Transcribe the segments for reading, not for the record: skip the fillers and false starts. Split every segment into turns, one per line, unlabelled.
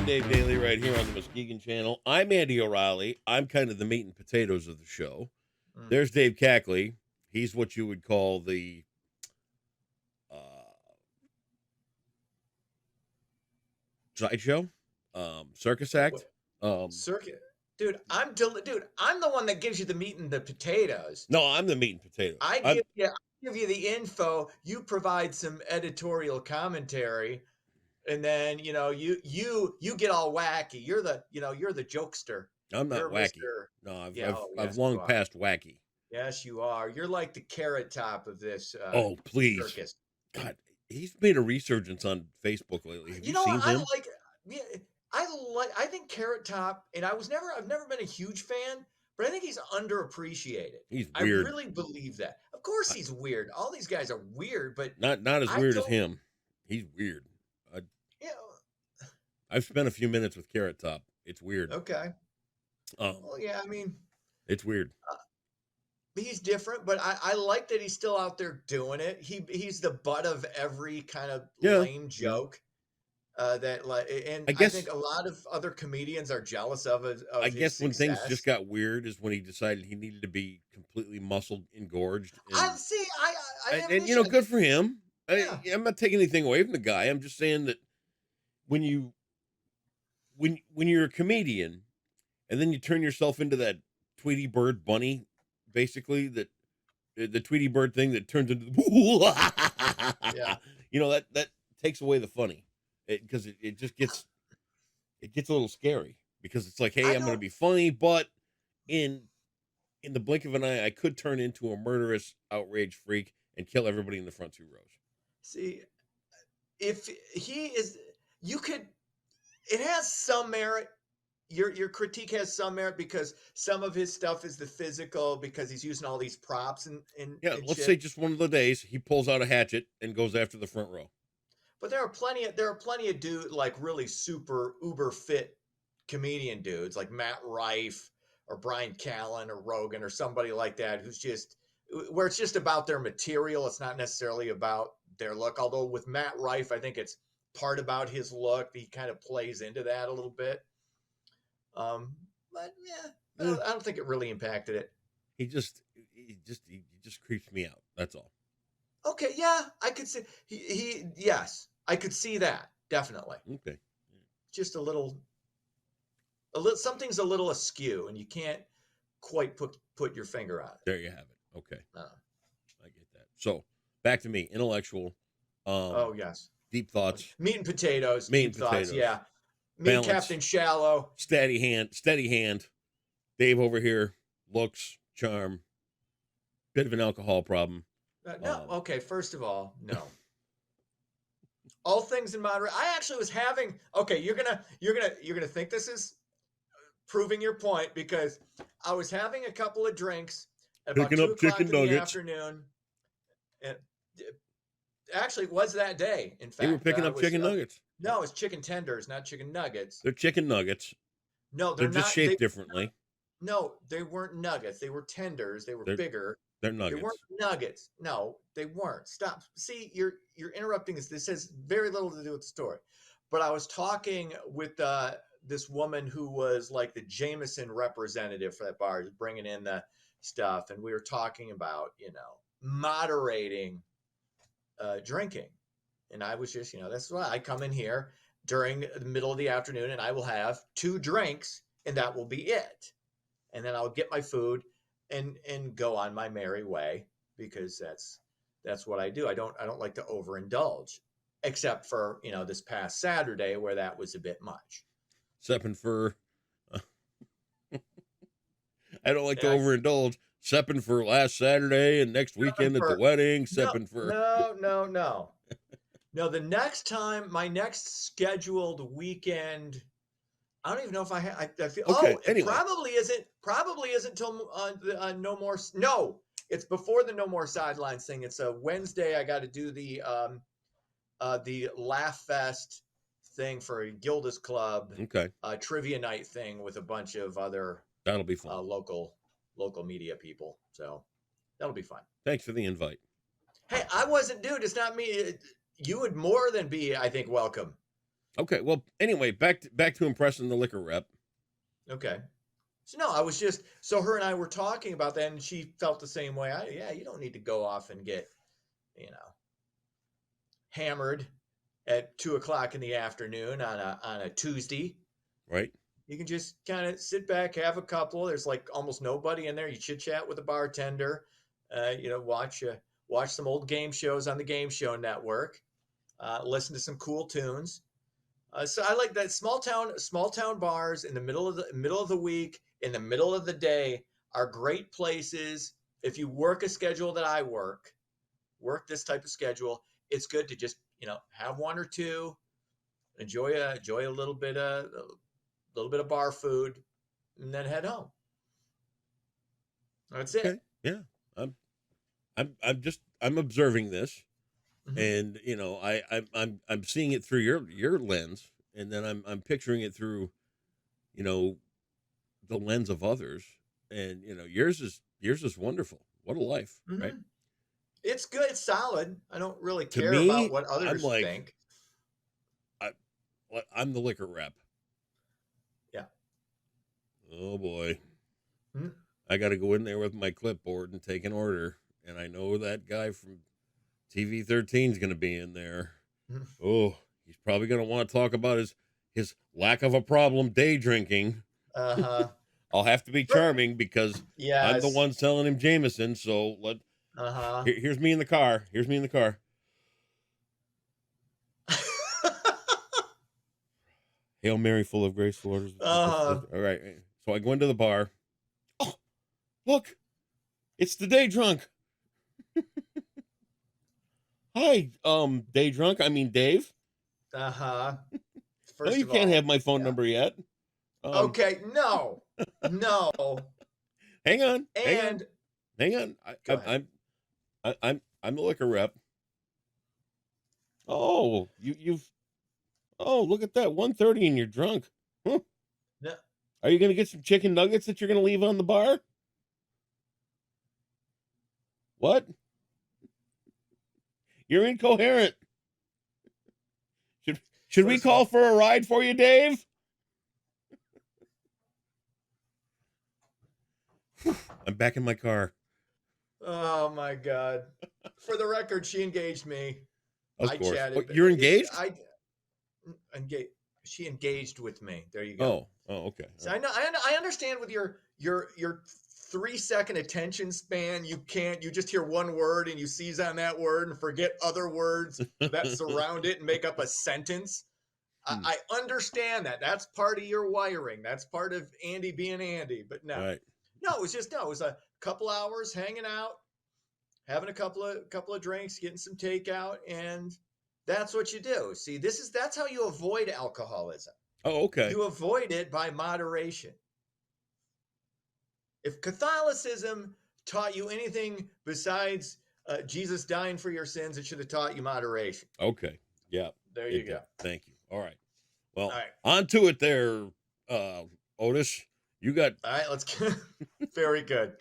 Dave Daly right here on the Muskegon Channel. I'm Andy O'Reilly. I'm kind of the meat and potatoes of the show.
Mm.
There's Dave Cackley. He's what you would call the uh, sideshow, circus act.
Circuit, dude. I'm the one that gives you the meat and the potatoes.
No, I'm the meat and potatoes.
I give you the info. You provide some editorial commentary, and then you get all wacky. You're the jokester.
I'm not
You're
wacky.
Mister.
No,
Yeah.
I've
Yes,
long
you are.
passed wacky.
Yes, you are. You're like the carrot top of this
Oh, please.
circus.
God, he's made a resurgence on Facebook lately. Have
You
you
know what?
seen
I
him?
like. Yeah, I think Carrot Top, and I've never been a huge fan, but I think he's underappreciated.
He's
I
weird.
really believe that. Of course, he's weird. All these guys are weird, but
Not as
I
weird as
don't.
him. He's weird. I,
You know,
I've spent a few minutes with Carrot Top. It's weird.
okay.
Um,
Well, yeah. I mean,
it's weird.
he's different, but I like that he's still out there doing it. He's the butt of every kind of
Yeah.
lame joke. That like, and
I
I
guess
think a lot of other comedians are jealous of
I
his
guess when things just
success.
got weird is when he decided he needed to be completely muscle engorged
I
and
see. I have an
and
issue.
good for him.
Yeah.
I'm not taking anything away from the guy. I'm just saying that when you when you're a comedian and then you turn yourself into that Tweety Bird bunny, basically the Tweety Bird thing that turns into
Yeah.
that takes away the funny because it just gets a little scary because it's like, hey,
I
I'm going to
don't
be funny, but in the blink of an eye, I could turn into a murderous outrage freak and kill everybody in the front two rows.
see if he is you could it has some merit. Your critique has some merit because some of his stuff is the physical because he's using all these props
Yeah,
and
let's say
shit.
just one of the days he pulls out a hatchet and goes after the front row.
But there are plenty of dude like really super uber fit comedian dudes like Matt Rife or Brian Callen or Rogan or somebody like that who's just where it's just about their material. It's not necessarily about their look. Although with Matt Rife, I think it's part about his look. He kind of plays into that a little bit. Um, but yeah,
Eh,
I don't think it really impacted it.
he just creeps me out. That's all.
Okay, yeah, I could see yes, I could see that definitely.
Okay.
Just a little something's a little askew, and you can't quite put your finger on it.
There you have it. Okay.
Uh,
I get that. So back to me, intellectual,
oh yes,
deep thoughts,
meat and potatoes,
meat
deep
and
thoughts.
potatoes,
Yeah, me and
balance,
Captain Shallow.
steady hand. Dave over here, looks, charm, bit of an alcohol problem.
No, okay. First of all, no. All things in moderation. I actually was having. Okay, you're gonna think this is proving your point because I was having a couple of drinks at about
Picking
two
up
o'clock
chicken
in the
nuggets.
afternoon. And actually, it was that day. In
You were
fact,
picking
I
up
was
chicken nuggets.
no, it's chicken tenders, not chicken nuggets.
They're chicken nuggets.
No,
They're
they're
just
not.
shaped differently.
No, they weren't nuggets. They were tenders. They were
They're
bigger.
they're
They weren't
nuggets.
nuggets. No, they weren't. Stop. See, you're interrupting this. This has very little to do with the story. But I was talking with this woman who was like the Jameson representative for that bar, just bringing in the stuff, and we were talking about moderating drinking, and I was just that's why I come in here during the middle of the afternoon, and I will have two drinks, and that will be it, and then I'll get my food and go on my merry way because that's what I do. I don't like to overindulge, except for this past Saturday where that was a bit much.
Seppin for I don't like to
And I
overindulge. Seppin for last Saturday and next
seven
weekend at the
for
wedding.
no
Seppin for
no. The next time, my next scheduled weekend, I don't even know if I feel.
Okay.
Oh, it
Anyway,
probably isn't till no more. No, it's before the no more sidelines thing. It's a Wednesday. I got to do the Laugh Fest thing for Gilda's Club,
okay,
trivia night thing with a bunch of other
that'll be fun.
local media people. So that'll be fun.
Thanks for the invite.
Hey, I wasn't, dude. It's not me. You would more than be, I think, welcome.
Okay. Well, anyway, back to impressing the liquor rep.
Okay. So no, I was just so her and I were talking about that, and she felt the same way. Yeah, you don't need to go off and get, you know, hammered at 2 o'clock in the afternoon on a Tuesday.
Right.
You can just kind of sit back, have a couple. There's like almost nobody in there. You chit chat with the bartender. Watch some old game shows on the Game Show Network. Listen to some cool tunes. So I like that small town bars in the middle of the week, in the middle of the day are great places. If you work a schedule that I work this type of schedule, it's good to just have one or two, enjoy a little bit of bar food, and then head home. That's
Okay.
it.
Yeah. I'm observing this,
Mhm.
and I'm seeing it through your lens, and then I'm picturing it through, you know, the lens of others, and yours is wonderful. What a life, right?
Mhm. It's good. It's solid. I don't really
To
care about
me,
what
I'm
others
like
think.
I, I'm the liquor rep.
Yeah.
Oh boy,
Mhm.
I got to go in there with my clipboard and take an order, and I know that guy from TV 13 is going to be in there.
Mhm.
Oh, he's probably going to want to talk about his lack of a problem day drinking.
Uh-huh.
I'll have to be charming because I'm the
Yes.
one selling him Jameson. So
Uh-huh.
here's me in the car. Here's me in the car. Hail Mary, full of grace, the Lord is with
Uh-huh.
you. All right. So I go into the bar. Oh, look, it's the day drunk. Hi, day drunk. I mean, Dave.
Uh-huh.
No,
First
you
of
can't have
all,
my phone
yeah.
number yet.
Okay, no. No.
Hang on,
And
hang on.
go ahead.
I'm the liquor rep. Oh, you've. Oh, look at that, 1:30 and you're drunk. Huh.
No.
Are you gonna get some chicken nuggets that you're gonna leave on the bar? What? You're incoherent. Should we
First of
call
all,
for a ride for you, Dave? I'm back in my car.
oh my God. For the record, she engaged me.
Of
I
course. Oh,
chatted.
you're engaged?
I engaged. She engaged with me. There you go.
Oh, okay.
So I know. I understand with your 3 second attention span. You just hear one word and you seize on that word and forget other words that surround it and make up a sentence.
Hmm.
I understand that. That's part of your wiring. That's part of Andy being Andy. But no,
Right.
no, it was just no. It was a couple hours hanging out, having a couple of drinks, getting some takeout, and that's what you do. See, that's how you avoid alcoholism.
Oh, okay.
You avoid it by moderation. If Catholicism taught you anything besides Jesus dying for your sins, it should have taught you moderation.
Okay. Yeah.
There you
It
go.
did. Thank you. All right.
All
Well,
right.
on to it there, Otis. You got
All right. Let's get very good.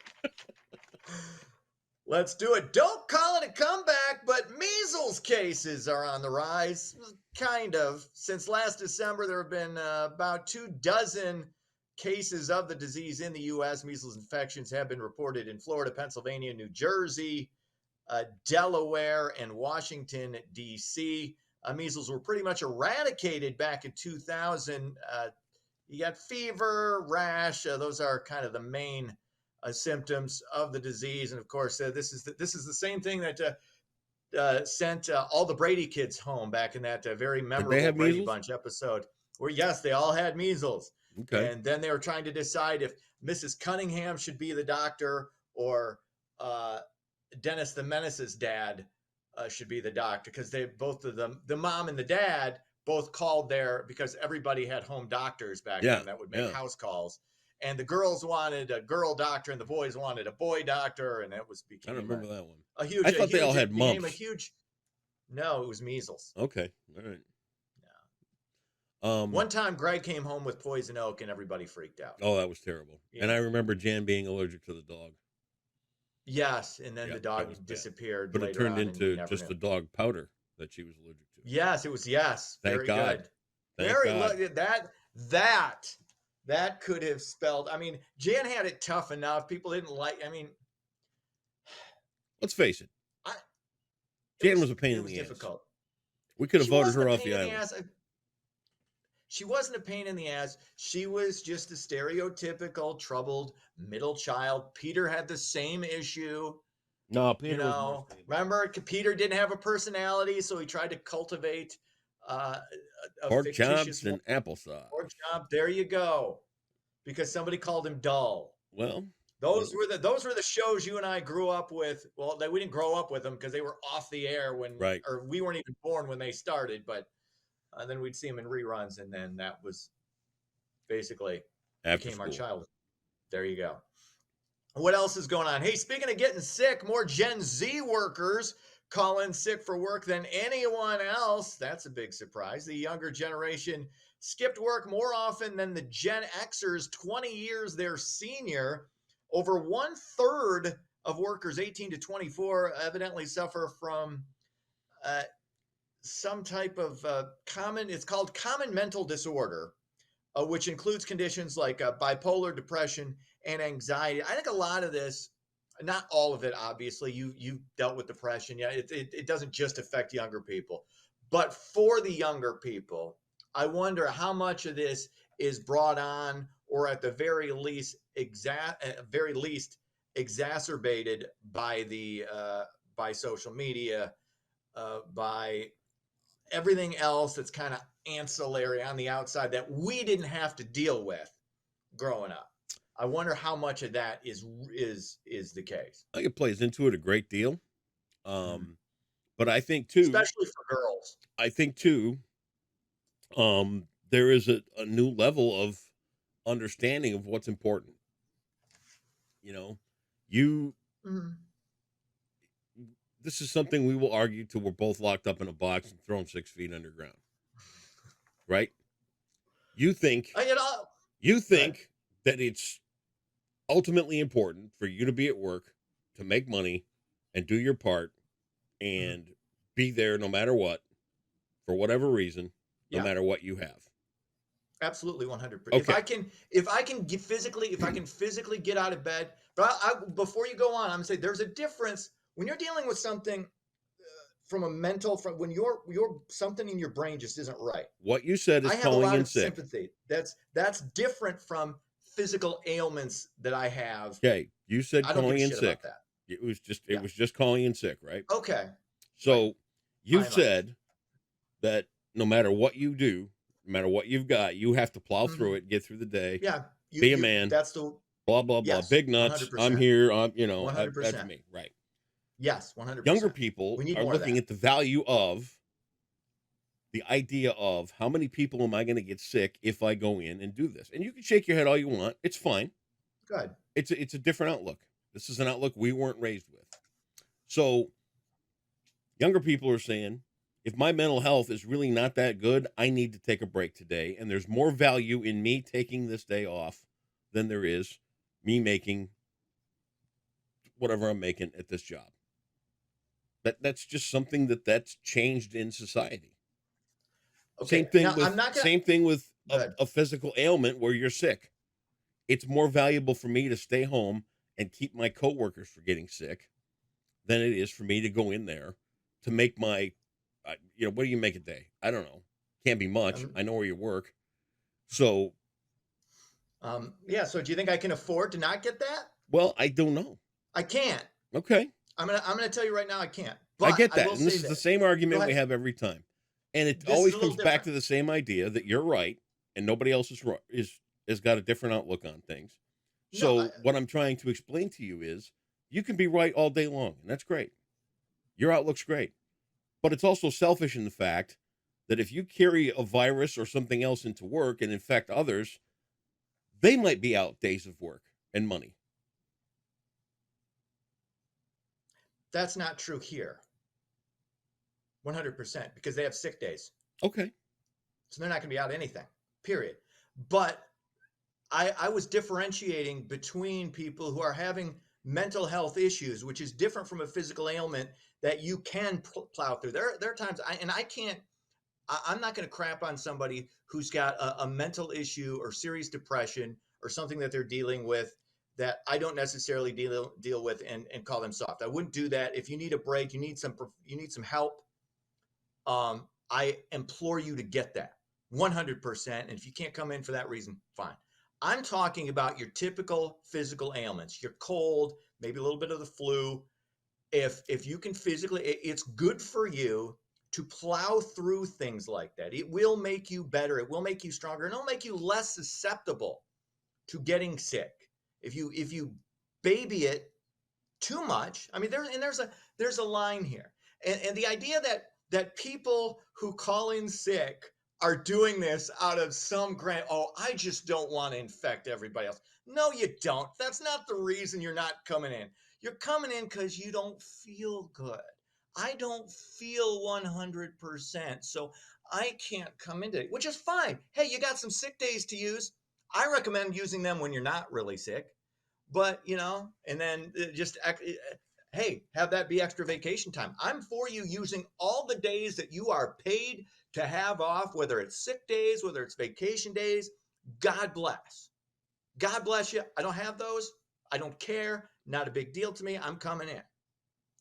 Let's do it. Don't call it a comeback, but measles cases are on the rise. Kind of. Since last December, there have been about 24 cases of the disease in the U.S. Measles infections have been reported in Florida, Pennsylvania, New Jersey, Delaware, and Washington, D.C. Measles were pretty much eradicated back in 2000. You got fever, rash. Those are kind of the main symptoms of the disease. And of course, this is the same thing that sent all the Brady kids home back in that very
did they
memorable
have
Brady
measles?
Bunch episode, where yes, they all had measles,
Okay.
and then they were trying to decide if Mrs. Cunningham should be the doctor or Dennis the Menace's dad should be the doctor, because they both of them, the mom and the dad, both called there because everybody had home doctors back
Yeah.
then that would make
Yeah.
house calls. And the girls wanted a girl doctor and the boys wanted a boy doctor, and it
I don't
became
remember that one.
a huge
I thought they all had
it became a
mumps.
huge no, it was measles.
Okay. All right.
One time Greg came home with poison oak and everybody freaked out.
Oh, that was terrible.
Yeah.
And I remember Jan being allergic to the dog.
Yes, and then
Yeah,
the
that
dog
was bad.
disappeared
But it
later
turned
on, and you
into
never
just
knew.
the dog powder that she was allergic to.
Yes, it was
Thank
very
God.
good.
Thank God.
That could have spelled. I mean, Jan had it tough enough. People didn't like. I mean,
Let's face it.
I,
Jan was a pain
it
in
was
the ass.
difficult.
We could have
She
voted
wasn't
her
a
off
pain
the
in the
island.
ass. She wasn't a pain in the ass. She was just a stereotypical troubled middle child. Peter had the same issue.
No, Peter was more stable.
Remember, Peter didn't have a personality, so he tried to cultivate a
Pork
fictitious
chops and applesauce.
pork chop. There you go, because somebody called him dull.
Well,
those were the shows you and I grew up with. Well, we didn't grow up with them because they were off the air or we weren't even born when they started. But then we'd see them in reruns, and then that was basically became our childhood. There you go. What else is going on? Hey, speaking of getting sick, more Gen Z workers call in sick for work than anyone else. That's a big surprise. The younger generation skipped work more often than the Gen Xers 20 years their senior. Over 1/3 of workers 18 to 24 evidently suffer from some type of it's called common mental disorder, which includes conditions like bipolar depression and anxiety. I think a lot of this, not all of it, obviously, you dealt with depression. Yeah, it doesn't just affect younger people, but for the younger people, I wonder how much of this is brought on, or at the very least, exacerbated by social media, by everything else that's kind of ancillary on the outside that we didn't have to deal with growing up. I wonder how much of that is the case.
I think it plays into it a great deal. But I think too,
especially for girls,
I think too, there is a new level of understanding of what's important. This is something we will argue till we're both locked up in a box and thrown 6 feet underground. Right? You think that it's ultimately important for you to be at work, to make money and do your part and be there no matter what, for whatever reason, no matter what you have.
Absolutely, 100%.
Okay.
If I can physically get out of bed, but before you go on, I'm gonna say there's a difference when you're dealing with something from when you're something in your brain just isn't right.
What you said is calling in sick.
Sympathy. That's different from physical ailments that I have.
Okay, you said calling in sick.
That.
It was just calling in sick, right?
Okay.
So you said that no matter what you do, no matter what you've got, you have to plow through it, get through the day.
Yeah.
Be a man.
That's the
blah, blah, blah.
Yes,
Big nuts.
100%.
I'm here.
100%.
That's me. Right.
Yes, 100%.
Younger people are looking at the value of the idea of how many people am I going to get sick if I go in and do this? And you can shake your head all you want. It's fine.
Good.
It's a different outlook. This is an outlook we weren't raised with. So younger people are saying, if my mental health is really not that good, I need to take a break today. And there's more value in me taking this day off than there is me making whatever I'm making at this job. That's just something that's changed in society.
Okay.
Same thing with a physical ailment where you're sick. It's more valuable for me to stay home and keep my coworkers from getting sick than it is for me to go in there to make my, what do you make a day? I don't know. Can't be much. I know where you work. So.
So do you think I can afford to not get that?
Well, I don't know.
I can't.
Okay.
I'm gonna tell you right now I can't. But
I get that. And this is the same argument we have every time. And it always comes back to the same idea that you're right and nobody else has got a different outlook on things. So what I'm trying to explain to you is you can be right all day long, and that's great. Your outlook's great. But it's also selfish in the fact that if you carry a virus or something else into work and infect others, they might be out days of work and money.
That's not true here. 100%, because they have sick days.
Okay.
So they're not going to be out anything, period. But I was differentiating between people who are having mental health issues, which is different from a physical ailment that you can plow through. There are times I can't I'm not going to crap on somebody who's got a mental issue or serious depression or something that they're dealing with that I don't necessarily deal with and call them soft. I wouldn't do that. If you need a break, you need some help. I implore you to get that 100%. And if you can't come in for that reason, fine. I'm talking about your typical physical ailments, your cold, maybe a little bit of the flu. If you can physically, it's good for you to plow through things like that. It will make you better. It will make you stronger, and it'll make you less susceptible to getting sick. If you baby it too much, I mean, there's a line here, and the idea that people who call in sick are doing this out of some grant. Oh, I just don't want to infect everybody else. No, you don't. That's not the reason you're not coming in. You're coming in because you don't feel good. I don't feel 100%. So I can't come into it, which is fine. Hey, you got some sick days to use. I recommend using them when you're not really sick. But, and then just, hey, have that be extra vacation time. I'm for you using all the days that you are paid to have off, whether it's sick days, whether it's vacation days. God bless. God bless you. I don't have those. I don't care. Not a big deal to me. I'm coming in.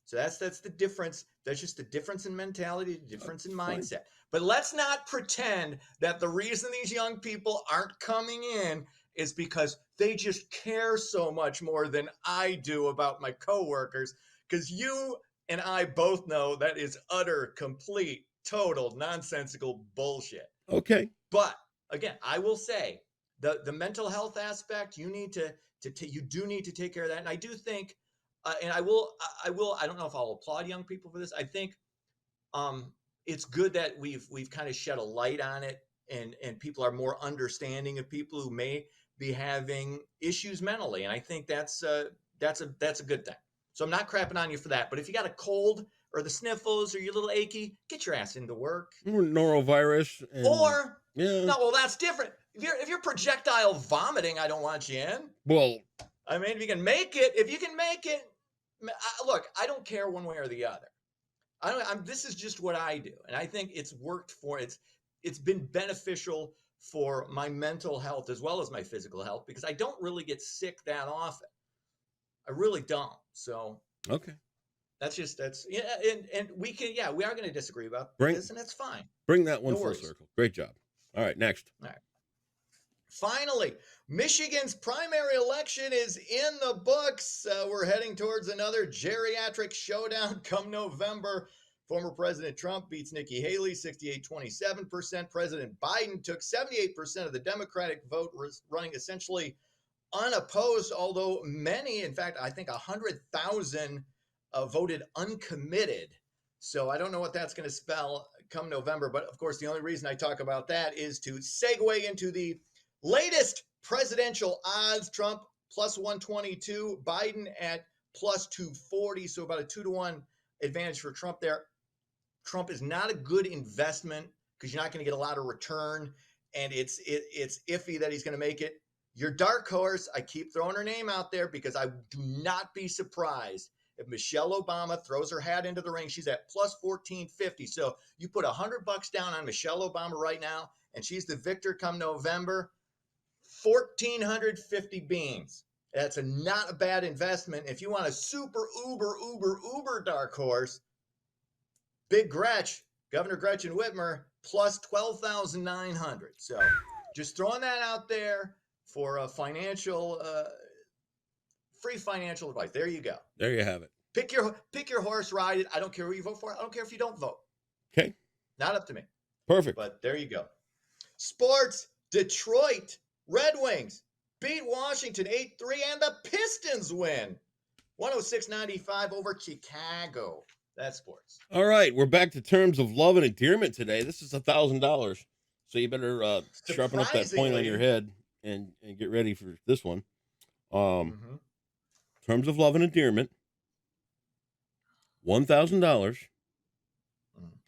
So that's the difference. That's just the difference in mentality, the difference in mindset. But let's not pretend that the reason these young people aren't coming in is because they just care so much more than I do about my coworkers. Because you and I both know that is utter, complete, total, nonsensical bullshit. Okay. But again, I will say the mental health aspect, you do need to take care of that. And I do think, and I don't know if I'll applaud young people for this. I think it's good that we've kind of shed a light on it, and people are more understanding of people who may be having issues mentally. And I think that's a good thing. So I'm not crapping on you for that. But if you got a cold or the sniffles or you're a little achy, get your ass into work.
Or norovirus.
No, well, that's different. If you're projectile vomiting, I don't want you in.
Well,
I mean, if you can make it, look, I don't care one way or the other. This is just what I do, and I think it's worked for it's been beneficial for my mental health as well as my physical health, because I don't really get sick that often. I really don't. So
okay,
that's and we are going to disagree about this, and that's fine.
Bring that one full circle. Great job. All right, next.
All right. Finally, Michigan's primary election is in the books. We're heading towards another geriatric showdown come November. Former President Trump beats Nikki Haley 68-27%. President Biden took 78% of the Democratic vote, running essentially unopposed, although many, in fact, I think 100,000 voted uncommitted. So I don't know what that's going to spell come November. But of course, the only reason I talk about that is to segue into the latest presidential odds. Trump plus 122, Biden at plus 240. So about a 2-to-1 advantage for Trump there. Trump is not a good investment because you're not going to get a lot of return, and it's iffy that he's going to make it. Your dark horse, I keep throwing her name out there because I do not be surprised if Michelle Obama throws her hat into the ring. She's at plus 1450. So you put $100 down on Michelle Obama right now, and she's the victor come November. 1,450 beans. That's not a bad investment. If you want a super uber dark horse, Big Gretch, Governor Gretchen Whitmer, plus 12,900. So just throwing that out there for a free financial advice. There you go.
There you have it.
Pick your horse, ride it. I don't care who you vote for. I don't care if you don't vote.
Okay.
Not up to me.
Perfect.
But there you go. Sports, Detroit Red Wings beat Washington 8-3, and the Pistons win 106-95 over Chicago. That's sports.
All right, we're back to terms of love and endearment today. This is $1,000, so you better sharpen up that point on your head and get ready for this one. Terms of love and endearment, $1,000,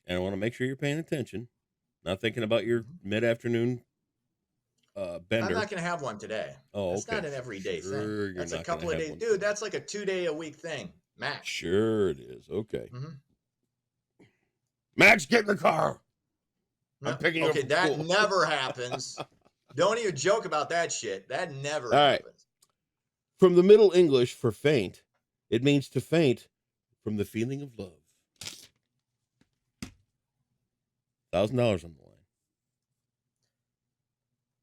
and I want to make sure you're paying attention, not thinking about your mid-afternoon bender.
I'm not going to have one today.
Oh,
that's not an everyday thing. That's a couple of days, dude.
Today.
That's like a 2-day-a-week thing, max.
Sure, it is. Okay. Max, get in the car. I'm picking you up
Okay,
from
that
school.
never happens. Don't even joke about that shit. That never
All right.
happens.
From the Middle English for faint, it means to faint from the feeling of love. $1,000 on the line.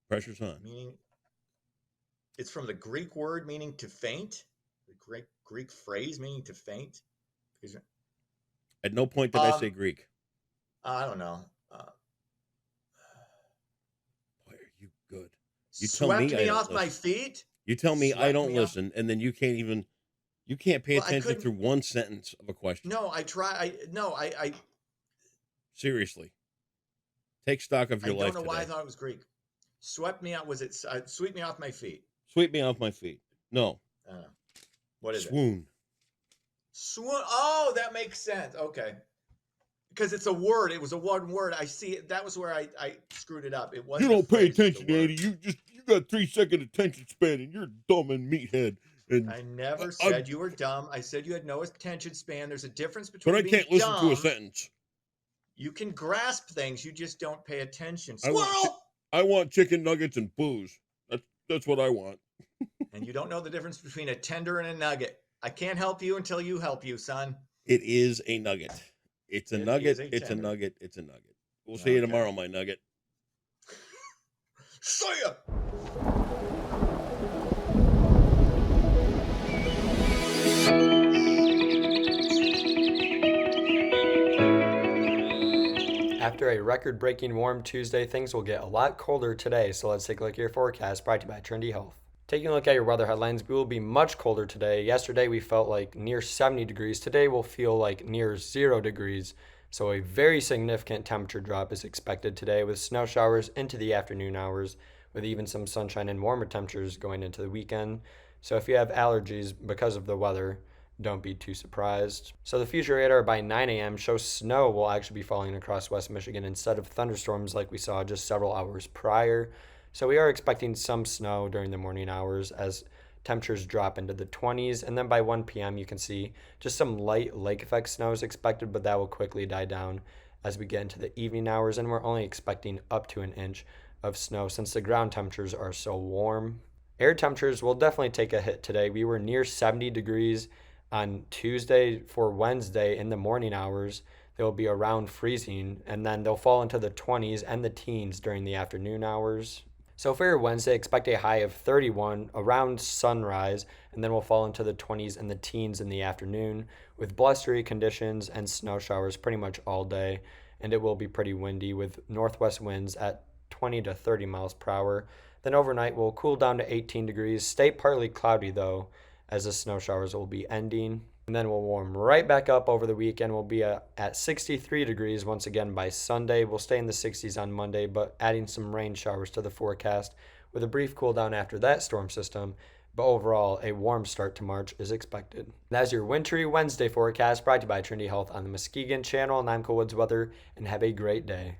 Pressure's on.
Meaning, it's from the Greek word meaning to faint. The Greek phrase meaning to faint.
At no point did I say Greek.
I don't know.
Boy, are you good. You tell
Swept
me
me
I don't
off my
listen.
feet.
You tell me I
Swept
don't
me off-
listen, and then you can't pay
Well, I
attention
couldn't-
through one sentence of a question.
No, I try. I
Seriously. Take stock of your
I
life
don't know why I
today.
thought it was Greek. Swept me out. Was it sweep me off my feet?
Sweep me off my feet. No.
I don't know. What is it?
Swoon.
Swoon. Oh, that makes sense. Okay. Because it's a word. It was a one word. I see it. That was where I screwed it up. It wasn't.
You
a
don't pay
phrase, it's a
attention,
word.
Andy. You got 3-second attention span, and you're dumb and meathead. And
I never
I'm-
said you were dumb. I said you had no attention span. There's a difference
but
between
I
being
can't listen
dumb.
to a sentence.
You can grasp things. You just don't pay attention.
I want
Squirrel!
I want chicken nuggets and booze. That's what I want.
And you don't know the difference between a tender and a nugget. I can't help you until you help you, son.
It is a nugget. It's a
It
nugget.
is a
It's a
tender.
nugget. It's a nugget. We'll see you
Okay.
tomorrow, my nugget.
See ya!
After a record-breaking warm Tuesday, things will get a lot colder today, so let's take a look at your forecast brought to you by Trendy Health. Taking a look at your weather headlines, we will be much colder today. Yesterday we felt like near 70 degrees. Today we'll feel like near 0 degrees. So a very significant temperature drop is expected today with snow showers into the afternoon hours, with even some sunshine and warmer temperatures going into the weekend. So if you have allergies because of the weather, don't be too surprised. So the future radar by 9 a.m. shows snow will actually be falling across West Michigan instead of thunderstorms like we saw just several hours prior. So we are expecting some snow during the morning hours as temperatures drop into the 20s, and then by 1 p.m. you can see just some light lake effect snow is expected, but that will quickly die down as we get into the evening hours, and we're only expecting up to an inch of snow since the ground temperatures are so warm. Air temperatures will definitely take a hit today. We were near 70 degrees on Tuesday. For Wednesday in the morning hours. They'll be around freezing, and then they'll fall into the 20s and the teens during the afternoon hours. So for your Wednesday, expect a high of 31 around sunrise, and then we'll fall into the 20s and the teens in the afternoon with blustery conditions and snow showers pretty much all day. And it will be pretty windy with northwest winds at 20 to 30 miles per hour. Then overnight we'll cool down to 18 degrees, stay partly cloudy though, as the snow showers will be ending. And then we'll warm right back up over the weekend. We'll be at 63 degrees once again by Sunday. We'll stay in the 60s on Monday, but adding some rain showers to the forecast with a brief cool down after that storm system. But overall, a warm start to March is expected. That's your wintry Wednesday forecast brought to you by Trinity Health on the Muskegon Channel. And I'm Cole Woods Weather, and have a great day.